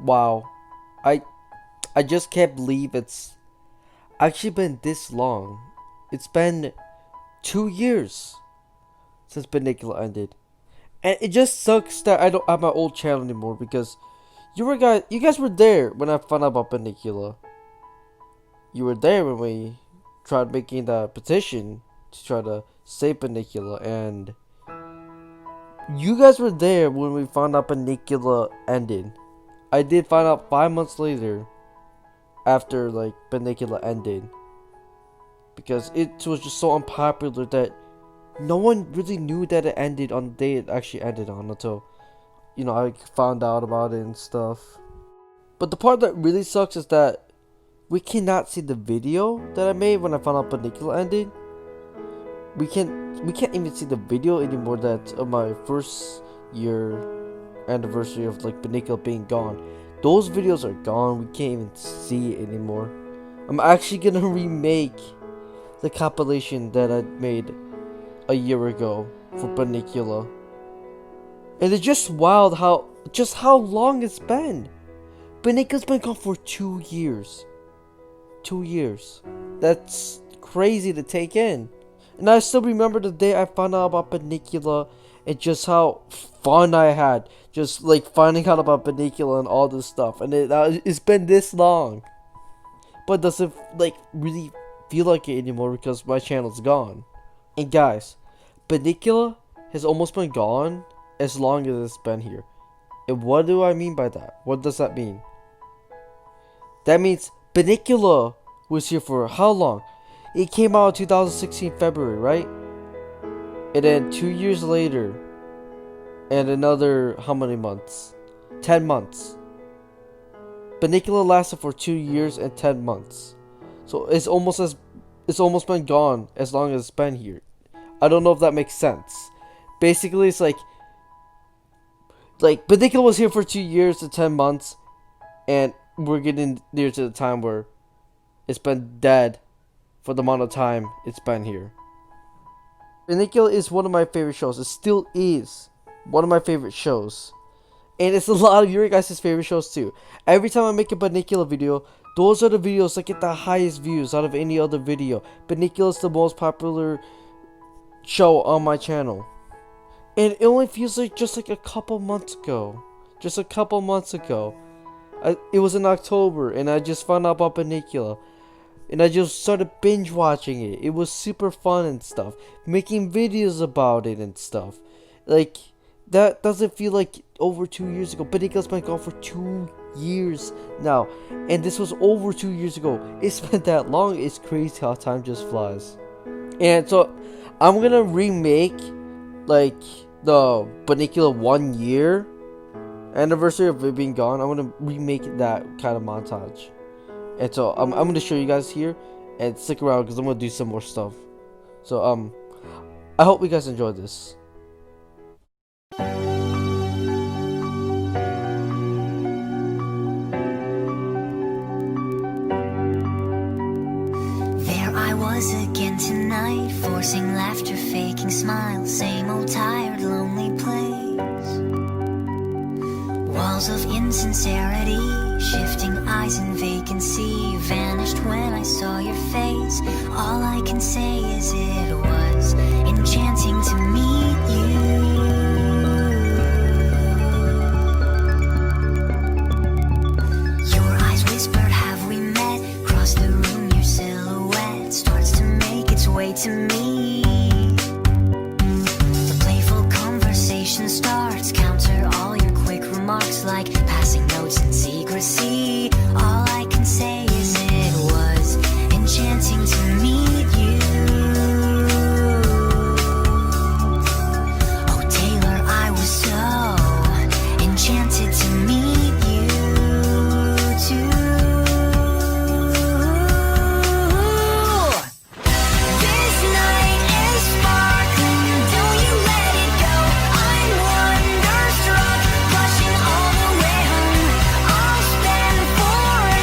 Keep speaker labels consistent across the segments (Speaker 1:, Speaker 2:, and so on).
Speaker 1: Wow. I I just can't believe it's actually been this long. It's been 2 years since Bunnicula ended. And it just sucks that I don't have my old channel anymore because you guys were there when I found out about Bunnicula. You were there when we tried making the petition to try to save Bunnicula, and you guys were there when we found out Bunnicula ended. I did find out 5 months later after like Bunnicula ended because it was just so unpopular that no one really knew that it ended on the day it actually ended on until I found out about it and stuff. But the part that really sucks is that we cannot see the video that I made when I found out Bunnicula ended. We can't even see the video anymore that of my first year anniversary of like Bunnicula being gone. Those videos are gone. We can't even see it anymore. I'm actually gonna remake the compilation that I made a year ago for Bunnicula. And it's just wild how long it's been. Bunnicula's been gone for 2 years. 2 years. That's crazy to take in. And I still remember the day I found out about Bunnicula and just how fun I had. Just like finding out about Bunnicula and all this stuff. And it's been this long. But it doesn't like really feel like it anymore because my channel's gone. And guys, Bunnicula has almost been gone as long as it's been here. And what do I mean by that? What does that mean? That means Bunnicula was here for how long? It came out in 2016 February, right? And then 2 years later, and another how many months? 10 months. Bunnicula lasted for 2 years and 10 months. So it's almost been gone as long as it's been here. I don't know if that makes sense. Basically, it's like Bunnicula was here for 2 years and 10 months, and we're getting near to the time where it's been dead for the amount of time it's been here. Bunnicula is one of my favorite shows. It still is one of my favorite shows. And it's a lot of your guys' favorite shows too. Every time I make a Bunnicula video, those are the videos that get the highest views out of any other video. Bunnicula is the most popular show on my channel. And it only feels like just like a couple months ago. Just a couple months ago. It was in October and I just found out about Bunnicula. And I just started binge watching it. It was super fun and stuff. Making videos about it and stuff. Like, that doesn't feel like over 2 years ago. Bunnicula's been gone for 2 years now. And this was over 2 years ago. It's been that long. It's crazy how time just flies. And so, I'm gonna remake, like, the Bunnicula 1 year anniversary of it being gone. I'm gonna remake that kind of montage. And so I'm gonna show you guys here, and stick around because I'm gonna do some more stuff. So I hope you guys enjoyed this.
Speaker 2: There I was again tonight, forcing laughter, faking smiles, same old tired, lonely place. Walls of insincerity, shifting eyes in vacancy, vanished when I saw your face. All I can say is it was enchanting to meet you. Your eyes whispered, have we met? Across the room your silhouette starts to make its way to me. The playful conversation starts, counter all your quick remarks like passing notes in secrecy. All I can say is it was enchanting to meet you. Oh Taylor, I was so enchanted to meet you too. This night is sparkling, don't you let it go. I'm wonderstruck, blushing all the way home. I'll spend forever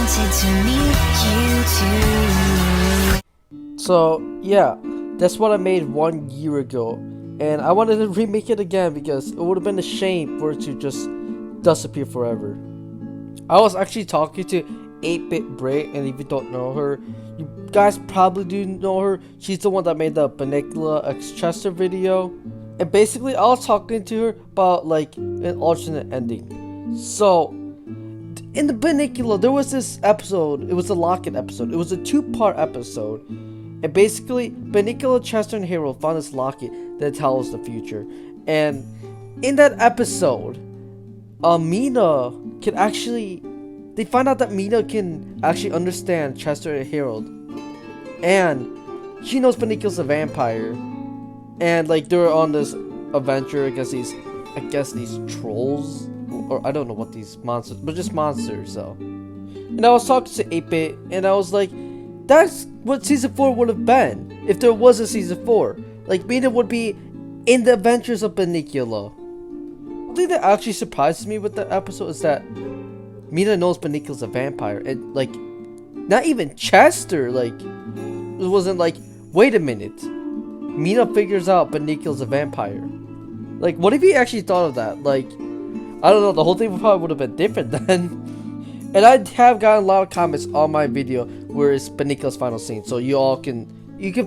Speaker 2: wanted to meet you too.
Speaker 1: So yeah, that's what I made 1 year ago, and I wanted to remake it again because it would have been a shame for it to just disappear forever. I was actually talking to 8-Bit Bray, and if you don't know her, you guys probably do know her. She's the one that made the Bunnicula x Chester video, and basically I was talking to her about like an alternate ending. So in the Bunnicula, there was this episode. It was a locket episode. It was a 2-part episode. And basically, Bunnicula, Chester, and Harold found this locket that tells the future. And in that episode, Mina can actually... They find out that Mina can actually understand Chester and Harold. And she knows Bunnicula's a vampire. And like, they're on this adventure against these trolls. Or I don't know what these monsters... But just monsters, so. And I was talking to 8-Bit, and I was like... That's what season 4 would have been if there was a season 4. Like, Mina would be in the adventures of Bunnicula. The thing that actually surprises me with that episode is that Mina knows Bunnicula's a vampire, and like, not even Chester. Like, it wasn't like, wait a minute, Mina figures out Bunnicula's a vampire. Like, what if he actually thought of that? Like, I don't know. The whole thing probably would have been different then. And I have gotten a lot of comments on my video where it's Bunnicula's final scene, so you can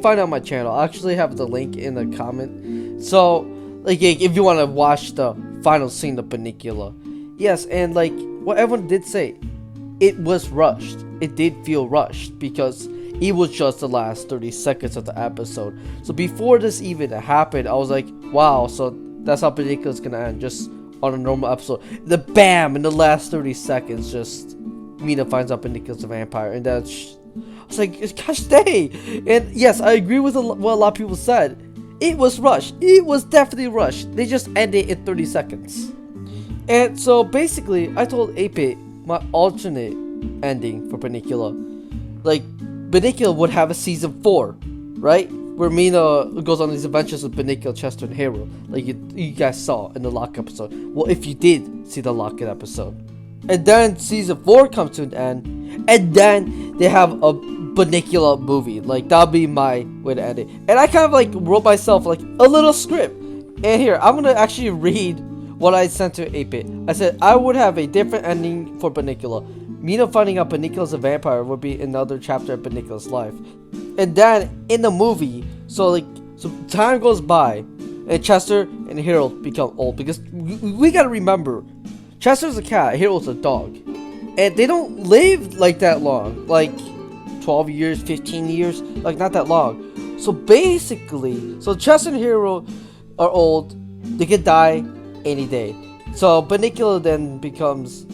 Speaker 1: find it on my channel. I actually have the link in the comment. So like, if you want to watch the final scene of Bunnicula, yes, and like what everyone did say, it was rushed. It did feel rushed because it was just the last 30 seconds of the episode. So before this even happened, I was like, wow, so that's how Bunnicula's gonna end, just on a normal episode. The bam, in the last 30 seconds, just Mina finds out Bunnicula's a vampire, and that's... I was like, gosh dang! And yes, I agree with what a lot of people said. It was rushed. It was definitely rushed. They just ended in 30 seconds. And so basically, I told 8-Bit my alternate ending for Bunnicula. Like, Bunnicula would have a season 4, right? Where Mina goes on these adventures with Bunnicula, Chester, and Harold, like you guys saw in the Lock episode. Well, if you did see the Locket episode. And then season 4 comes to an end, and then they have a Bunnicula movie. Like, that'll be my way to end it. And I kind of like wrote myself like a little script. And here, I'm gonna actually read what I sent to 8-Bit. I said, I would have a different ending for Bunnicula. Mina finding out Bunnicula's a vampire would be another chapter of Bunnicula's life. And then in the movie, so time goes by, and Chester and Harold become old, because we gotta remember, Chester's a cat, Harold's a dog, and they don't live like that long, like 12 years, 15 years, like not that long. So basically, so Chester and Harold are old, they could die any day. So Bunnicula then becomes,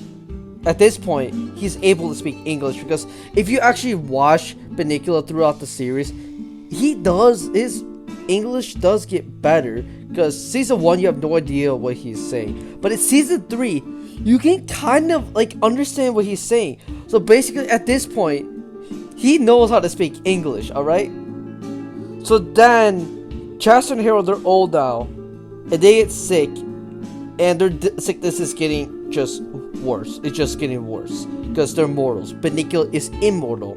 Speaker 1: at this point, he's able to speak English, because if you actually watch Bunnicula throughout the series, his English does get better, because season 1 you have no idea what he's saying, but in season 3 you can kind of like understand what he's saying. So basically at this point he knows how to speak English, alright? So then Chester and Harold are old now, and they get sick, and their sickness is getting just worse. It's just getting worse because they're mortals. Bunnicula is immortal.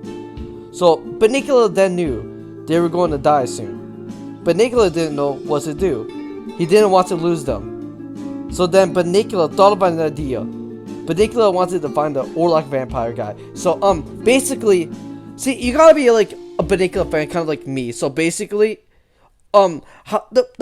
Speaker 1: So Bunnicula then knew they were going to die soon. Bunnicula didn't know what to do. He didn't want to lose them. So then Bunnicula thought about an idea. Bunnicula wanted to find the Orlock vampire guy. So basically, see, you gotta be like a Bunnicula fan, kind of like me. So basically, the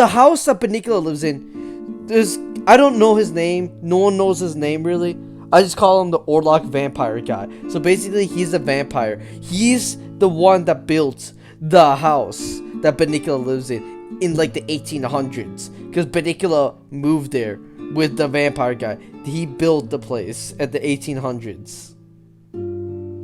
Speaker 1: house that Bunnicula lives in, I don't know his name. No one knows his name really. I just call him the Orlock vampire guy. So basically, he's a vampire. He's the one that built the house that Bunnicula lives in like the 1800s. Because Bunnicula moved there with the vampire guy. He built the place at the 1800s.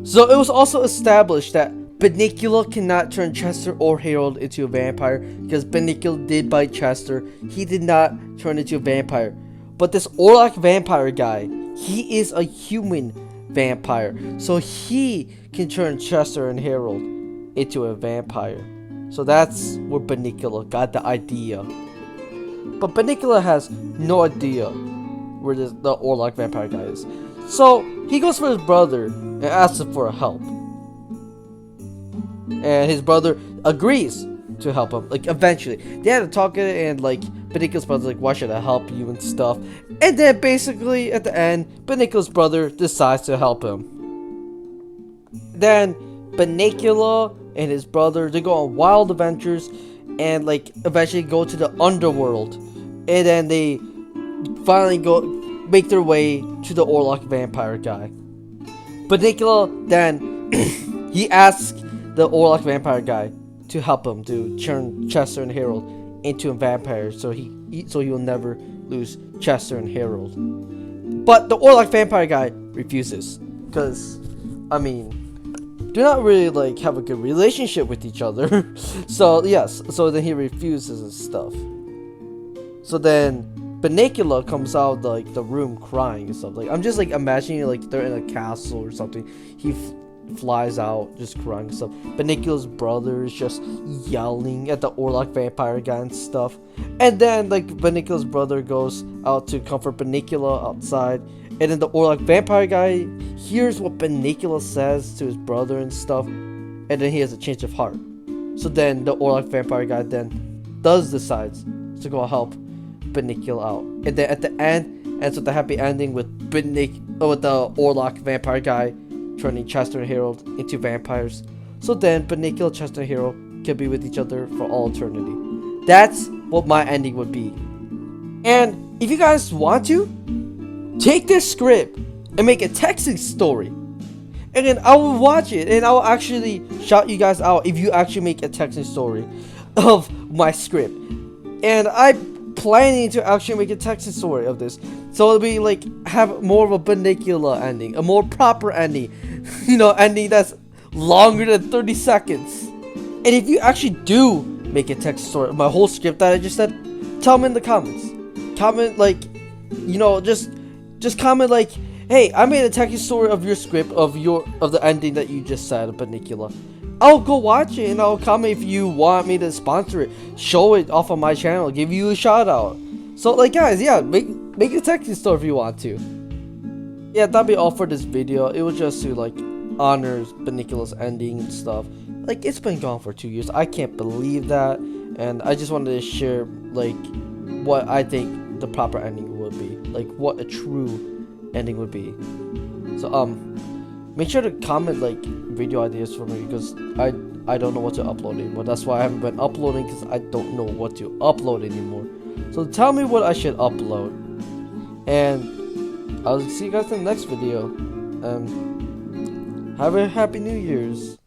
Speaker 1: So it was also established that Bunnicula cannot turn Chester or Harold into a vampire, because Bunnicula did bite Chester. He did not turn into a vampire. But this Orlock vampire guy, he is a human vampire. So he can turn Chester and Harold into a vampire. So that's where Bunnicula got the idea. But Bunnicula has no idea where the Orlock vampire guy is. So he goes for his brother and asks him for help. And his brother agrees to help him. Like, eventually. They had to talk it, and, like, Bunnicula's brother's like, why should I help you and stuff. And then, basically, at the end, Bunnicula's brother decides to help him. Then, Bunnicula and his brother, they go on wild adventures and, like, eventually go to the underworld. And then they finally make their way to the Orlock vampire guy. Bunnicula then he asks the Orlock vampire guy to help him to turn Chester and Harold into a vampire, so he will never lose Chester and Harold. But the Orlock vampire guy refuses, because I mean, do not really like have a good relationship with each other. So yes, so then he refuses and stuff. So then Bunnicula comes out of, like, the room crying and stuff. Like, I'm just like imagining like they're in a castle or something. He flies out just crying and stuff. Bunnicula's brother is just yelling at the Orlock vampire guy and stuff. And then like Bunnicula's brother goes out to comfort Bunnicula outside. And then the Orlock vampire guy hears what Bunnicula says to his brother and stuff. And then he has a change of heart. So then the Orlock vampire guy then decides to go help Bunnicula out. And then at the end, ends with the happy ending with the Orlock vampire guy turning Chester and Harold into vampires. So then Bunnicula, Chester, and Harold can be with each other for all eternity. That's what my ending would be. And if you guys want to, take this script and make a texting story. And then I will watch it, and I will actually shout you guys out if you actually make a texting story of my script. And I'm planning to actually make a texting story of this. So it'll be like, have more of a Bunnicula ending, a more proper ending. You know, ending that's longer than 30 seconds. And if you actually do make a text story of my whole script that I just said, tell me in the comments. Comment like, you know, just comment like, hey, I made a text story of your script of the ending that you just said of Bunnicula. I'll go watch it and I'll comment if you want me to sponsor it, show it off on my channel, give you a shout out. So like, guys, yeah, make a texting story if you want to. Yeah, that'll be all for this video. It was just to like honor Bunnicula's ending and stuff. Like, it's been gone for 2 years. I can't believe that, and I just wanted to share like what I think the proper ending would be, like what a true ending would be. So make sure to comment like video ideas for me, because I don't know what to upload anymore. That's why I haven't been uploading, because I don't know what to upload anymore. So tell me what I should upload, and I'll see you guys in the next video. Have a happy New Year's.